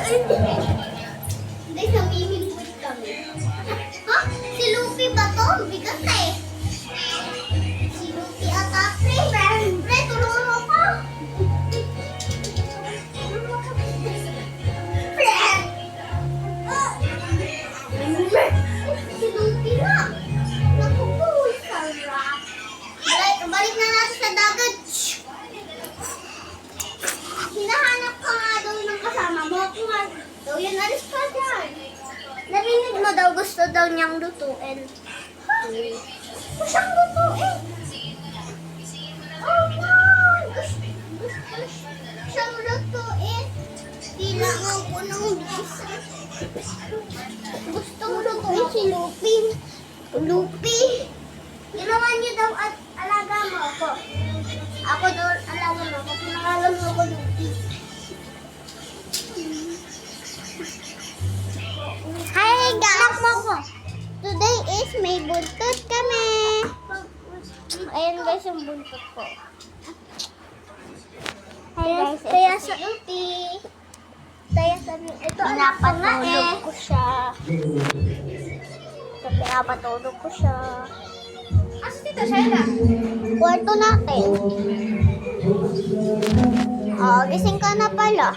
Hindi, namimigwit kami. Ha? Si Luffy ba to? Bigat eh. Si Luffy ata, pre. Pre, tulungan mo ko. Pre! Si Luffy na. Naku po, sarap. Balik na natin sa dagat. Hinahanap ka nga daw ng kasama mo. Kung nga daw yun, alis ka dyan. Narinig mo daw gusto daw niyang lutuin. Ha? Gusto siyang lutuin. Oh, wow! Gusto siyang lutuin. Kailangan ko ng bisa. Gustong lutuin si Luffy. Luffy. Ginawa niyo daw at alaga mo ako. Ako daw alaga mo ako. Pinangalan mo ako Luffy. Hi guys! Today is may buntot kami. Ayan guys yung buntot ko. Hi guys, kaya sa Luffy. Kaya sa ito pinapatulog ko siya. Ito pinapatulog ko siya. Asa dito siya? Kwarto natin. Oh, gising ka na pala.